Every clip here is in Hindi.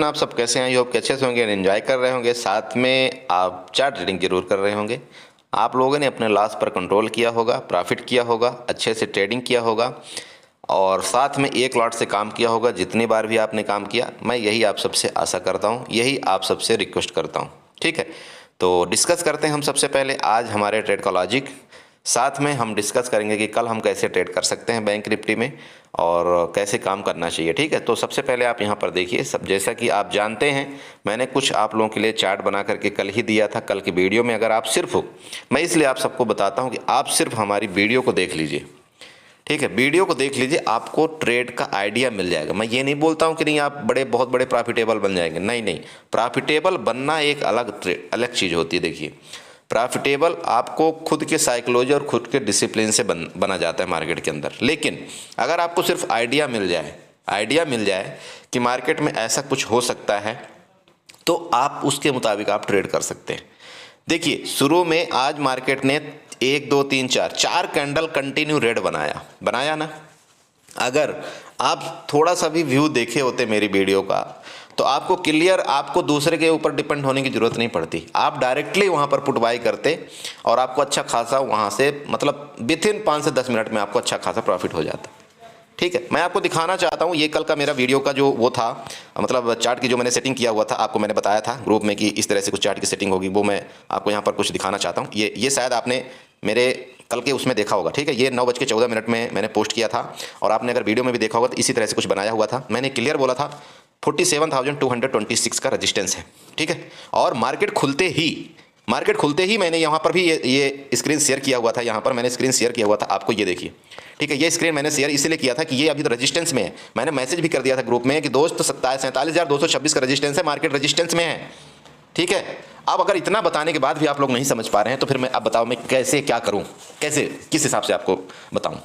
आप सब कैसे हैं? आई होप कि अच्छे से होंगे, एंजॉय कर रहे होंगे, साथ में आप चार्ट ट्रेडिंग जरूर कर रहे होंगे। आप लोगों ने अपने लॉस पर कंट्रोल किया होगा, प्रॉफिट किया होगा, अच्छे से ट्रेडिंग किया होगा और साथ में एक लॉट से काम किया होगा। जितनी बार भी आपने काम किया, मैं यही आप सबसे आशा करता हूँ, यही आप सबसे रिक्वेस्ट करता हूँ। ठीक है, तो डिस्कस करते हैं हम सबसे पहले आज हमारे ट्रेड का लॉजिक। साथ में हम डिस्कस करेंगे कि कल हम कैसे ट्रेड कर सकते हैं बैंक निफ्टी में और कैसे काम करना चाहिए। ठीक है, तो सबसे पहले आप यहाँ पर देखिए, सब जैसा कि आप जानते हैं मैंने कुछ आप लोगों के लिए चार्ट बना करके कल ही दिया था। कल की वीडियो में अगर आप सिर्फ हो, मैं इसलिए आप सबको बताता हूँ कि आप सिर्फ हमारी वीडियो को देख लीजिए। ठीक है, वीडियो को देख लीजिए, आपको ट्रेड का आइडिया मिल जाएगा। मैं ये नहीं बोलता हूँ कि नहीं आप बहुत बड़े प्रॉफिटेबल बन जाएंगे, नहीं नहीं, प्रॉफिटेबल बनना एक अलग चीज़ होती है। देखिए, प्रॉफिटेबल आपको खुद के साइकोलॉजी और खुद के डिसिप्लिन से बना जाता है मार्केट के अंदर। लेकिन अगर आपको सिर्फ आइडिया मिल जाए कि मार्केट में ऐसा कुछ हो सकता है, तो आप उसके मुताबिक आप ट्रेड कर सकते हैं। देखिए, शुरू में आज मार्केट ने 1 2 3 4 कैंडल कंटिन्यू रेड बनाया ना। अगर आप थोड़ा सा भी व्यू देखे होते मेरी वीडियो का, तो आपको क्लियर, आपको दूसरे के ऊपर डिपेंड होने की ज़रूरत नहीं पड़ती। आप डायरेक्टली वहाँ पर पुट बाई करते और आपको अच्छा खासा वहाँ से, मतलब विथ इन 5 से 10 मिनट में आपको अच्छा खासा प्रॉफिट हो जाता। ठीक है, मैं आपको दिखाना चाहता हूँ, ये कल का मेरा वीडियो का जो वो था, मतलब चार्ट की जो मैंने सेटिंग किया हुआ था, आपको मैंने बताया था ग्रुप में कि इस तरह से कुछ चार्ट की सेटिंग होगी, वो मैं आपको यहाँ पर कुछ दिखाना चाहता हूँ। ये शायद आपने मेरे कल के उसमें देखा होगा। ठीक है, ये 9:14 में मैंने पोस्ट किया था और आपने अगर वीडियो में भी देखा होगा तो इसी तरह से कुछ बनाया हुआ था। मैंने क्लियर बोला था 47,226 का रजिस्टेंस है। ठीक है, और मार्केट खुलते ही मैंने यहाँ पर भी ये स्क्रीन शेयर किया हुआ था, यहाँ पर मैंने स्क्रीन शेयर किया हुआ था, आपको ये देखिए। ठीक है, ये स्क्रीन मैंने शेयर इसलिए किया था कि ये अभी तो रजिस्टेंस में है। मैंने मैसेज भी कर दिया था ग्रुप में कि दोस्त 47,226 का रजिस्टेंस है, मार्केट रजिस्टेंस में है। ठीक है, अब अगर इतना बताने के बाद भी आप लोग नहीं समझ पा रहे हैं, तो फिर मैं अब बताओ मैं कैसे क्या करूं, कैसे किस हिसाब से आपको बताऊं।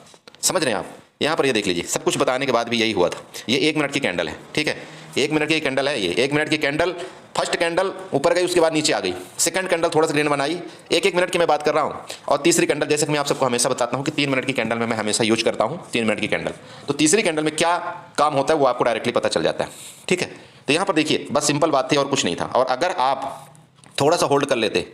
समझ रहे हैं आप? यहाँ पर ये देख लीजिए, सब कुछ बताने के बाद भी यही हुआ था। ये 1 मिनट की कैंडल है। ठीक है, 1 मिनट की कैंडल है। ये 1 मिनट की कैंडल, फर्स्ट कैंडल ऊपर गई, उसके बाद नीचे आ गई। सेकंड कैंडल थोड़ा सा ग्रीन बनाई, 1 मिनट की मैं बात कर रहा हूँ। और तीसरी कैंडल, जैसे कि मैं आप सबको हमेशा बताता हूँ कि 3 मिनट की कैंडल में मैं हमेशा यूज करता हूँ 3 मिनट की कैंडल। तो तीसरी कैंडल में क्या काम होता है वो आपको डायरेक्टली पता चल जाता है। ठीक है, तो यहाँ पर देखिए, बस सिंपल बात थी और कुछ नहीं था। और अगर आप थोड़ा सा होल्ड कर लेते,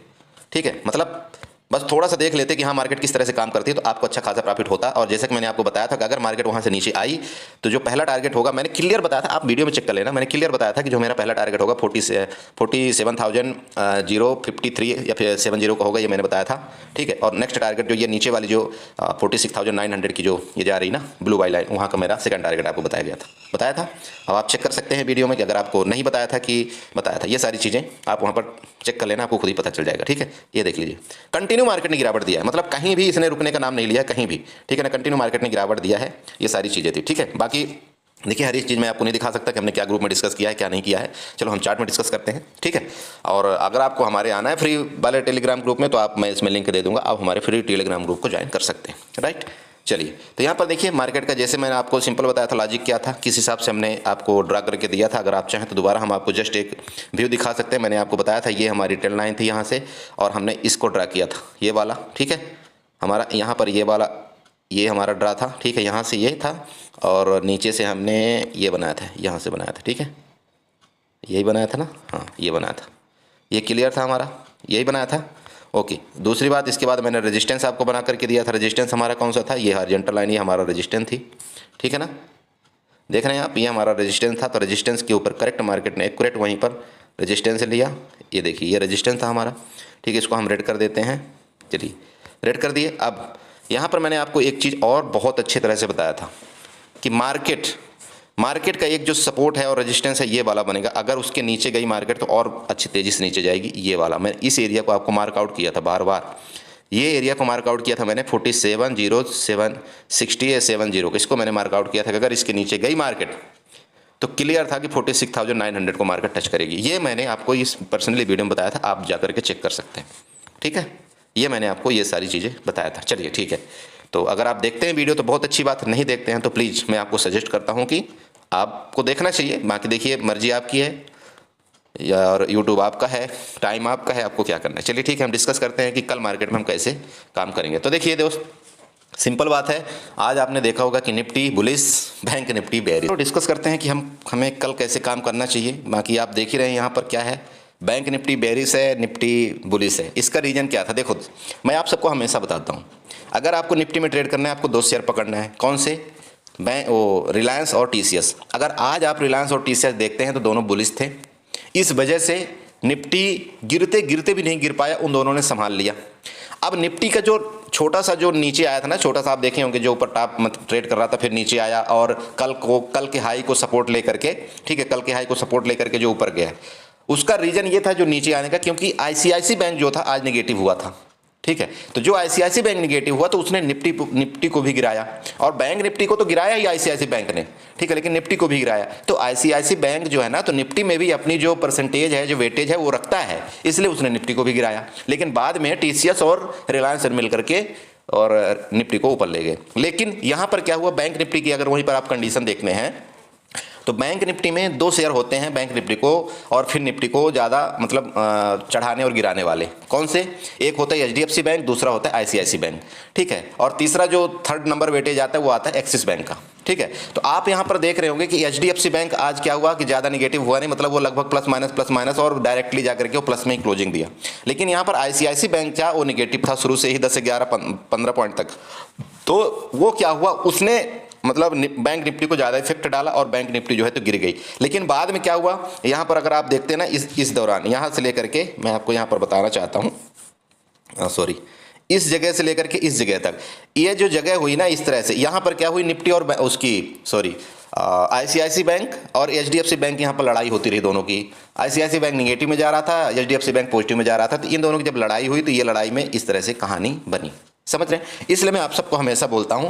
ठीक है, मतलब बस थोड़ा सा देख लेते कि हाँ मार्केट किस तरह से काम करती है, तो आपको अच्छा खासा प्रॉफिट होता। और जैसे कि मैंने आपको बताया था कि अगर मार्केट वहाँ से नीचे आई तो जो पहला टारगेट होगा, मैंने क्लियर बताया था, आप वीडियो में चेक कर लेना, मैंने क्लियर बताया था कि जो मेरा पहला टारगेट होगा 47,053 या फिर 70 का होगा, ये मैंने बताया था। ठीक है, और नेक्स्ट टारगेट जो ये नीचे वाली जो 46,900 की जो ये जा रही ना ब्लू वाली लाइन, वहाँ का मेरा सेकंड टारगेट आपको बताया था। अब आप चेक कर सकते हैं वीडियो में कि अगर आपको नहीं बताया था कि बताया था, ये सारी चीज़ें आप वहाँ पर चेक कर लेना, आपको खुद ही पता चल जाएगा। ठीक है, ये देख लीजिए, कंटिन्यू मार्केट ने गिरावट दिया है, मतलब कहीं भी इसने रुकने का नाम नहीं लिया, कहीं भी। ठीक है ना, कंटिन्यू मार्केट ने गिरावट दिया है। ये सारी चीज़ें थी। ठीक है, बाकी देखिए, हर एक चीज़ मैं आपको नहीं दिखा सकता कि हमने क्या ग्रुप में डिस्कस किया है, क्या नहीं किया है। चलो हम चार्ट में डिस्कस करते हैं। ठीक है, और अगर आपको हमारे आना है फ्री वाले टेलीग्राम ग्रुप में, तो आप, मैं इसमें लिंक दे दूंगा, आप हमारे फ्री टेलीग्राम ग्रुप को ज्वाइन कर सकते हैं। राइट, चलिए, तो यहाँ पर देखिए मार्केट का, जैसे मैंने आपको सिंपल बताया था लॉजिक क्या था, किस हिसाब से हमने आपको ड्रा करके दिया था। अगर आप चाहें तो दोबारा हम आपको जस्ट एक व्यू दिखा सकते हैं। मैंने आपको बताया था ये हमारी ट्रेल लाइन थी यहाँ से, और हमने इसको ड्रा किया था, ये वाला। ठीक है, हमारा यहाँ पर ये वाला, ये हमारा ड्रा था। ठीक है, यहाँ से ये था और नीचे से हमने ये बनाया था, यहाँ से बनाया था। ठीक है, यही बनाया था ना, हाँ ये बनाया था, ये क्लियर था हमारा, यही बनाया था। ओके, दूसरी बात, इसके बाद मैंने रेजिस्टेंस आपको बना करके दिया था। रेजिस्टेंस हमारा कौन सा था? ये हॉरिजॉन्टल लाइन, ये हमारा रेजिस्टेंस थी। ठीक है ना, देख रहे हैं आप, ये हमारा रेजिस्टेंस था। तो रेजिस्टेंस के ऊपर करेक्ट मार्केट ने एक्यूरेट वहीं पर रेजिस्टेंस लिया। ये देखिए, ये रेजिस्टेंस था हमारा। ठीक है, इसको हम रेड कर देते हैं। चलिए, रेड कर दिए। अब यहाँ पर मैंने आपको एक चीज़ और बहुत अच्छी तरह से बताया था कि मार्केट का एक जो सपोर्ट है और रेजिस्टेंस है, ये वाला बनेगा। अगर उसके नीचे गई मार्केट तो और अच्छी तेज़ी से नीचे जाएगी, ये वाला। मैं इस एरिया को आपको मार्कआउट किया था बार बार, ये एरिया को मार्कआउट किया था मैंने 47,0760 या 70 को, इसको मैंने मार्कआउट किया था कि अगर इसके नीचे गई मार्केट तो क्लियर था कि 46,900 को मार्केट टच करेगी। ये मैंने आपको इस पर्सनली वीडियो में बताया था, आप जा करके चेक कर सकते हैं। ठीक है, ये मैंने आपको ये सारी चीज़ें बताया था। चलिए ठीक है, तो अगर आप देखते हैं वीडियो तो बहुत अच्छी बात, नहीं देखते हैं तो प्लीज़ मैं आपको सजेस्ट करता हूँ कि आपको देखना चाहिए। बाकी देखिए, मर्जी आपकी है, या और यूट्यूब आपका है, टाइम आपका है, आपको क्या करना है। चलिए ठीक है, हम डिस्कस करते हैं कि कल मार्केट में हम कैसे काम करेंगे। तो देखिए दोस्त, सिंपल बात है। आज आपने देखा होगा कि Nifty bullish, bank Nifty bearish. तो डिस्कस करते हैं कि हमें कल कैसे काम करना चाहिए। बाकी आप देख ही रहे हैं यहाँ पर क्या है, बैंक निफ्टी बेयरिश है, निफ्टी बुलिश है। इसका रीज़न क्या था? देखो, मैं आप सबको हमेशा बताता हूँ, अगर आपको निफ्टी में ट्रेड करना है, आपको 2 शेयर पकड़ना है। कौन से? रिलायंस और टीसीएस। अगर आज आप रिलायंस और टीसीएस देखते हैं तो दोनों बुलिश थे। इस वजह से निफ्टी गिरते गिरते भी नहीं गिर पाया, उन दोनों ने संभाल लिया। अब निफ्टी का जो छोटा सा जो नीचे आया था ना, छोटा सा आप देखे होंगे, जो ऊपर टॉप मतलब ट्रेड कर रहा था, फिर नीचे आया और कल के हाई को सपोर्ट लेकर के, ठीक है, कल के हाई को सपोर्ट लेकर के जो ऊपर गया, उसका रीजन ये था जो नीचे आने का, क्योंकि आईसीआईसी बैंक जो था आज नेगेटिव हुआ था। ठीक है, तो जो आईसीआईसी बैंक नेगेटिव हुआ तो उसने निफ्टी को भी गिराया, और बैंक निफ्टी को तो गिराया ही आईसीआईसी बैंक ने, ठीक है, लेकिन निफ्टी को भी गिराया। तो आईसीआईसी बैंक जो है ना, तो निफ्टी में भी अपनी जो परसेंटेज है, जो वेटेज है, वो रखता है, इसलिए उसने निफ्टी को भी गिराया। लेकिन बाद में टीसीएस और रिलायंस मिल करके और निफ्टी को ऊपर ले गए। लेकिन यहाँ पर क्या हुआ, बैंक निफ्टी की अगर वहीं पर आप कंडीशन देखते हैं तो बैंक निफ्टी में 2 शेयर होते हैं, बैंक निफ्टी को और फिर निफ्टी को ज़्यादा मतलब चढ़ाने और गिराने वाले। कौन से? एक होता है एचडीएफसी बैंक, दूसरा होता है आईसीआईसी बैंक, ठीक है, और तीसरा जो 3rd नंबर वेटेज आता है वो आता है एक्सिस बैंक का। ठीक है, तो आप यहाँ पर देख रहे होंगे कि एचडीएफसी बैंक आज क्या हुआ कि ज़्यादा नेगेटिव हुआ नहीं, मतलब वो लगभग प्लस माइनस और डायरेक्टली जाकर के वो प्लस में ही क्लोजिंग दिया। लेकिन यहाँ पर आईसीआईसी बैंक था, वो नेगेटिव था शुरू से ही 10 से 11 15 पॉइंट तक। तो वो क्या हुआ, उसने मतलब बैंक निफ्टी को ज़्यादा इफेक्ट डाला और बैंक निफ्टी जो है तो गिर गई। लेकिन बाद में क्या हुआ, यहाँ पर अगर आप देखते हैं ना, इस दौरान यहाँ से लेकर के मैं आपको यहाँ पर बताना चाहता हूँ, सॉरी, इस जगह से लेकर के इस जगह तक, ये जो जगह हुई ना इस तरह से, यहाँ पर क्या हुई, निफ्टी और उसकी सॉरी आईसीआईसी बैंक और एचडीएफसी बैंक, यहाँ पर लड़ाई होती रही दोनों की। आईसीआईसी बैंक निगेटिव में जा रहा था, एचडीएफसी बैंक पॉजिटिव में जा रहा था। तो इन दोनों की जब लड़ाई हुई तो ये लड़ाई में इस तरह से कहानी बनी, समझ रहे हैं। इसलिए मैं आप सबको हमेशा बोलता हूं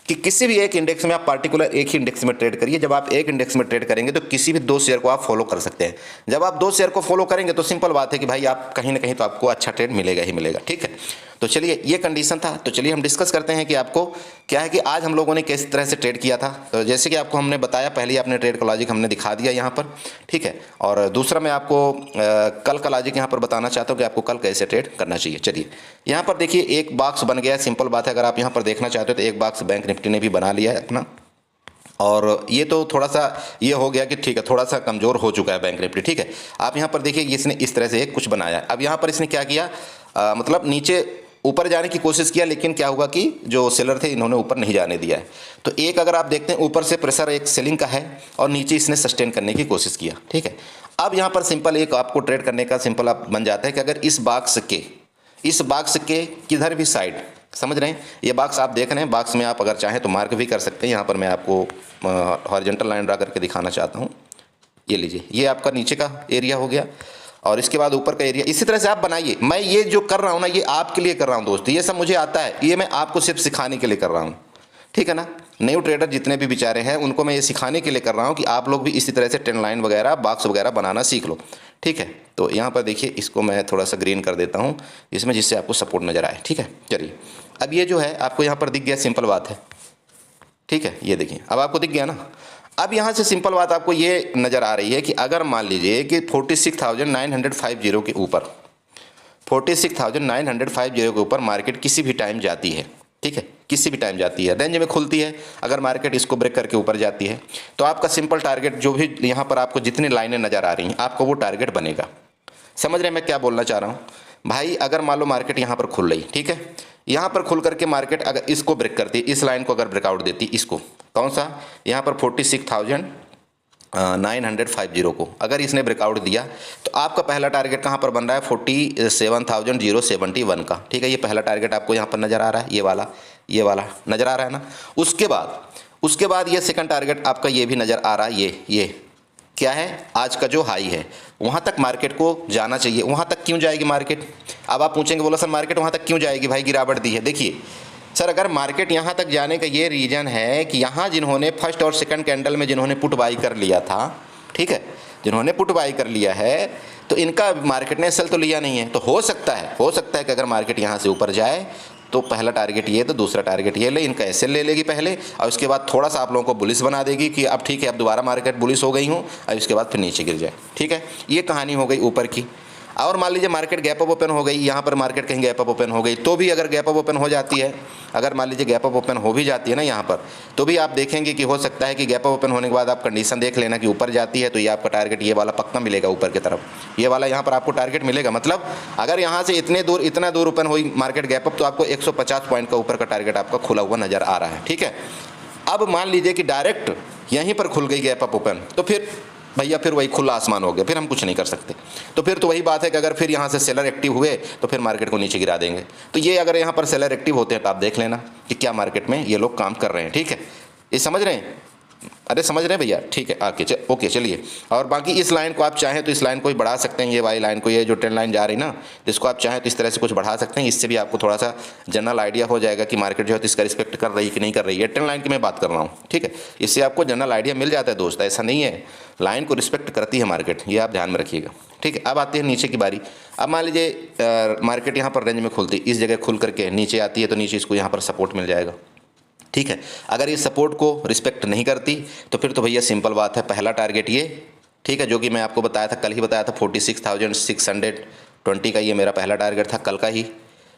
कि किसी भी एक इंडेक्स में आप पार्टिकुलर एक ही इंडेक्स में ट्रेड करिए। जब आप एक इंडेक्स में ट्रेड करेंगे तो किसी भी 2 शेयर को आप फॉलो कर सकते हैं। जब आप 2 शेयर को फॉलो करेंगे तो सिंपल बात है कि भाई आप कहीं ना कहीं तो आपको अच्छा ट्रेड मिलेगा ही मिलेगा। ठीक है, तो चलिए ये कंडीशन था। तो चलिए हम डिस्कस करते हैं कि आपको क्या है कि आज हम लोगों ने किस तरह से ट्रेड किया था। तो जैसे कि आपको हमने बताया, पहले आपने ट्रेड का लॉजिक हमने दिखा दिया यहाँ पर, ठीक है, और दूसरा मैं आपको कल का लॉजिक यहाँ पर बताना चाहता हूँ कि आपको कल कैसे ट्रेड करना चाहिए। चलिए यहाँ पर देखिए, एक बॉक्स बन गया, सिंपल बात है। अगर आप यहाँ पर देखना चाहते हो तो एक बॉक्स बैंक निफ्टी ने भी बना लिया है अपना, और ये तो थोड़ा सा ये हो गया कि ठीक है, थोड़ा सा कमज़ोर हो चुका है बैंक निफ्टी। ठीक है, आप यहाँ पर देखिए, इसने इस तरह से कुछ बनाया। अब यहाँ पर इसने क्या किया, मतलब नीचे ऊपर जाने की कोशिश किया, लेकिन क्या हुआ कि जो सेलर थे इन्होंने ऊपर नहीं जाने दिया है। तो एक अगर आप देखते हैं, ऊपर से प्रेशर एक सेलिंग का है और नीचे इसने सस्टेन करने की कोशिश किया। ठीक है, अब यहाँ पर सिंपल एक आपको ट्रेड करने का सिंपल आप बन जाता है कि अगर इस बॉक्स के किधर भी साइड, समझ रहे हैं, ये बॉक्स आप देख रहे हैं, बॉक्स में आप अगर चाहें तो मार्क भी कर सकते हैं। यहाँ पर मैं आपको हॉरिजॉन्टल लाइन ड्रा करके दिखाना चाहता हूँ। ये लीजिए, ये आपका नीचे का एरिया हो गया और इसके बाद ऊपर का एरिया। इसी तरह से आप बनाइए। मैं ये जो कर रहा हूँ ना, ये आपके लिए कर रहा हूँ दोस्त, ये सब मुझे आता है, ये मैं आपको सिर्फ सिखाने के लिए कर रहा हूँ। ठीक है ना, न्यू ट्रेडर जितने भी बेचारे हैं उनको मैं ये सिखाने के लिए कर रहा हूँ कि आप लोग भी इसी तरह से ट्रेंड लाइन वगैरह, बॉक्स वगैरह बनाना सीख लो। ठीक है, तो यहाँ पर देखिए, इसको मैं थोड़ा सा ग्रीन कर देता हूँ इसमें, जिससे आपको सपोर्ट नज़र आए। ठीक है, चलिए अब ये जो है आपको यहाँ पर दिख गया, सिंपल बात है। ठीक है, ये देखिए, अब आपको दिख गया ना। अब यहाँ से सिंपल बात आपको ये नज़र आ रही है कि अगर मान लीजिए कि 46,950 के ऊपर, 46,950 के ऊपर मार्केट किसी भी टाइम जाती है, ठीक है, किसी भी टाइम जाती है, रेंज में खुलती है, अगर मार्केट इसको ब्रेक करके ऊपर जाती है तो आपका सिंपल टारगेट, जो भी यहाँ पर आपको जितनी लाइनें नज़र आ रही हैं, आपको वो टारगेट बनेगा। समझ रहे हैं मैं क्या बोलना चाह रहा हूँ भाई? अगर मान लो मार्केट यहाँ पर खुल रही, ठीक है, यहाँ पर खुल करके मार्केट अगर इसको ब्रेक करती, इस लाइन को अगर ब्रेकआउट देती, इसको कौन सा, यहाँ पर 46,950 को अगर इसने ब्रेकआउट दिया तो आपका पहला टारगेट कहाँ पर बन रहा है, 47,071 का। ठीक है, ये पहला टारगेट आपको यहाँ पर नज़र आ रहा है, ये वाला नज़र आ रहा है ना। उसके बाद ये सेकंड टारगेट आपका ये भी नज़र आ रहा है, ये क्या है, आज का जो हाई है, वहाँ तक मार्केट को जाना चाहिए। वहाँ तक क्यों जाएगी मार्केट? अब आप पूछेंगे, बोला सर मार्केट वहाँ तक क्यों जाएगी, भाई गिरावट दी है। देखिए सर, अगर मार्केट यहाँ तक जाने का ये रीज़न है कि यहाँ जिन्होंने फर्स्ट और सेकंड कैंडल में जिन्होंने पुट बाई कर लिया था, ठीक है, जिन्होंने पुट बाई कर लिया है, तो इनका मार्केट ने सेल तो लिया नहीं है। तो हो सकता है कि अगर मार्केट यहाँ से ऊपर जाए तो पहला टारगेट ये, तो दूसरा टारगेट ये ले, इनका एसएल ले लेगी पहले, और उसके बाद थोड़ा सा आप लोगों को बुलिश बना देगी कि अब ठीक है, अब दोबारा मार्केट बुलिश हो गई हूँ, और उसके बाद फिर नीचे गिर जाए। ठीक है, ये कहानी हो गई ऊपर की। और मान लीजिए मार्केट गैप अप ओपन हो गई, यहाँ पर मार्केट कहीं गैप अप ओपन हो गई, तो भी अगर गैप अप ओपन हो जाती है, अगर मान लीजिए गैप अप ओपन हो भी जाती है ना यहाँ पर, तो भी आप देखेंगे कि हो सकता है कि गैप अप ओपन होने के बाद आप कंडीशन देख लेना कि ऊपर जाती है तो ये आपका टारगेट ये वाला पक्का मिलेगा ऊपर की तरफ, ये वाला यहाँ पर आपको टारगेट मिलेगा। मतलब अगर यहाँ से इतना दूर ओपन हुई मार्केट गैप अप तो आपको 150 पॉइंट का ऊपर का टारगेट आपका खुला हुआ नजर आ रहा है, ठीक है। अब मान लीजिए कि डायरेक्ट यहीं पर खुल गई गैप अप ओपन, तो फिर भैया फिर वही खुला आसमान हो गया, फिर हम कुछ नहीं कर सकते। तो फिर तो वही बात है कि अगर फिर यहाँ से सेलर एक्टिव हुए तो फिर मार्केट को नीचे गिरा देंगे। तो ये अगर यहाँ पर सेलर एक्टिव होते हैं तो आप देख लेना कि क्या मार्केट में ये लोग काम कर रहे हैं, ठीक है। ये समझ रहे हैं? अरे समझ रहे हैं भैया, ठीक है। ओके चलिए। और बाकी इस लाइन को आप चाहें तो इस लाइन को भी बढ़ा सकते हैं, ये वाली लाइन को, ये जो ट्रेंड लाइन जा रही ना, इसको आप चाहें तो इस तरह से कुछ बढ़ा सकते हैं। इससे भी आपको थोड़ा सा जनरल आइडिया हो जाएगा कि मार्केट जो है तो इसका रिस्पेक्ट कर रही है कि नहीं कर रही है। ट्रेंड लाइन की मैं बात कर रहा हूँ, ठीक है। इससे आपको जनरल आइडिया मिल जाता है दोस्त, ऐसा नहीं है, लाइन को रिस्पेक्ट करती है मार्केट, ये आप ध्यान में रखिएगा, ठीक है। अब आती है नीचे की बारी। अब मान लीजिए मार्केट यहाँ पर रेंज में खुलती, इस जगह खुल करके नीचे आती है तो नीचे इसको यहाँ पर सपोर्ट मिल जाएगा, ठीक है। अगर ये सपोर्ट को रिस्पेक्ट नहीं करती तो फिर तो भैया सिंपल बात है, पहला टारगेट ये, ठीक है, जो कि मैं आपको बताया था, कल ही बताया था, 46,620 का ये मेरा पहला टारगेट था कल का ही,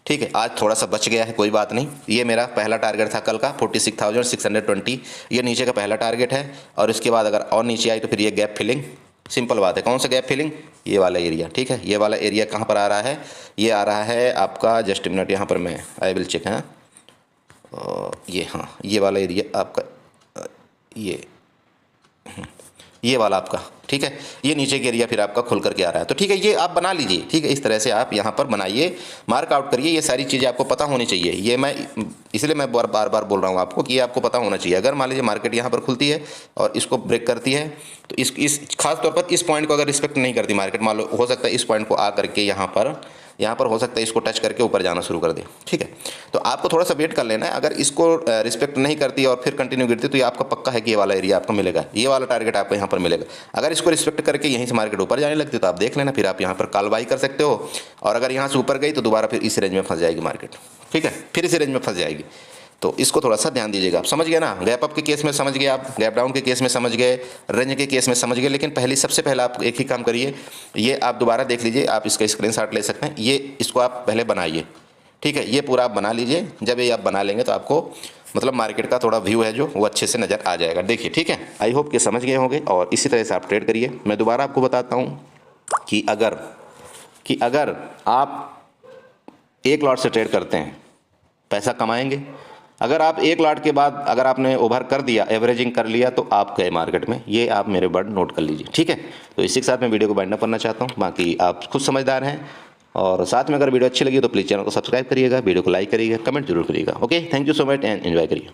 ठीक है। आज थोड़ा सा बच गया है, कोई बात नहीं। ये मेरा पहला टारगेट था कल का 46,620, ये नीचे का पहला टारगेट है। और इसके बाद अगर और नीचे आई तो फिर ये गैप फिलिंग, सिंपल बात है। कौन सा गैप फिलिंग? ये वाला एरिया, ठीक है। ये वाला एरिया कहाँ पर आ रहा है? ये आ रहा है आपका, जस्ट मिनट, यहाँ पर मैं आई विल चेक है, ये, हाँ, ये वाला एरिया आपका, ये वाला आपका, ठीक है। ये नीचे के एरिया फिर आपका खुल करके आ रहा है, तो ठीक है, ये आप बना लीजिए, ठीक है। इस तरह से आप यहाँ पर बनाइए, मार्क आउट करिए, ये सारी चीज़ें आपको पता होनी चाहिए। ये मैं इसलिए मैं बार बार बोल रहा हूँ आपको कि ये आपको पता होना चाहिए। अगर मान लीजिए मार्केट यहाँ पर खुलती है और इसको ब्रेक करती है तो इस खास तौर पर इस पॉइंट को अगर रिस्पेक्ट नहीं करती मार्केट, मान लो हो सकता है इस पॉइंट को आ करके यहाँ पर हो सकता है इसको टच करके ऊपर जाना शुरू कर दे, ठीक है। तो आपको थोड़ा सा वेट कर लेना है। अगर इसको रिस्पेक्ट नहीं करती और फिर कंटिन्यू गिरती तो ये आपका पक्का है कि ये वाला एरिया आपको मिलेगा, ये वाला टारगेट आपको यहाँ पर मिलेगा। अगर इसको रिस्पेक्ट करके यहीं से मार्केट ऊपर जाने लगती तो आप देख लेना, फिर आप यहाँ पर कॉल बाई कर सकते हो। और अगर यहाँ से ऊपर गई तो दोबारा फिर इस रेंज में फंस जाएगी मार्केट, ठीक है, फिर इस रेंज में फंस जाएगी। तो इसको थोड़ा सा ध्यान दीजिएगा। आप समझ गए ना? गैप अप के केस में समझ गए, आप गैप डाउन के केस में समझ गए, रेंज के केस में समझ गए। लेकिन सबसे पहले आप एक ही काम करिए, ये आप दोबारा देख लीजिए, आप इसका स्क्रीनशॉट ले सकते हैं, ये इसको आप पहले बनाइए, ठीक है। ये पूरा आप बना लीजिए। जब ये आप बना लेंगे तो आपको मतलब मार्केट का थोड़ा व्यू है जो वो अच्छे से नज़र आ जाएगा। देखिए, ठीक है, आई होप कि समझ गए होंगे और इसी तरह से आप ट्रेड करिए। मैं दोबारा आपको बताता हूँ कि अगर आप एक लॉट से ट्रेड करते हैं पैसा कमाएंगे। अगर आप एक लॉट के बाद अगर आपने ओवर कर दिया, एवरेजिंग कर लिया, तो आप गए मार्केट में। ये आप मेरे वर्ड नोट कर लीजिए, ठीक है। तो इसी के साथ मैं वीडियो को वाइंड अप करना चाहता हूँ। बाकी आप खुद समझदार हैं और साथ में अगर वीडियो अच्छी लगी तो प्लीज़ चैनल को सब्सक्राइब करिएगा, वीडियो को लाइक करिएगा, कमेंट जरूर करिएगा। Okay, thank you so much and enjoy करिए।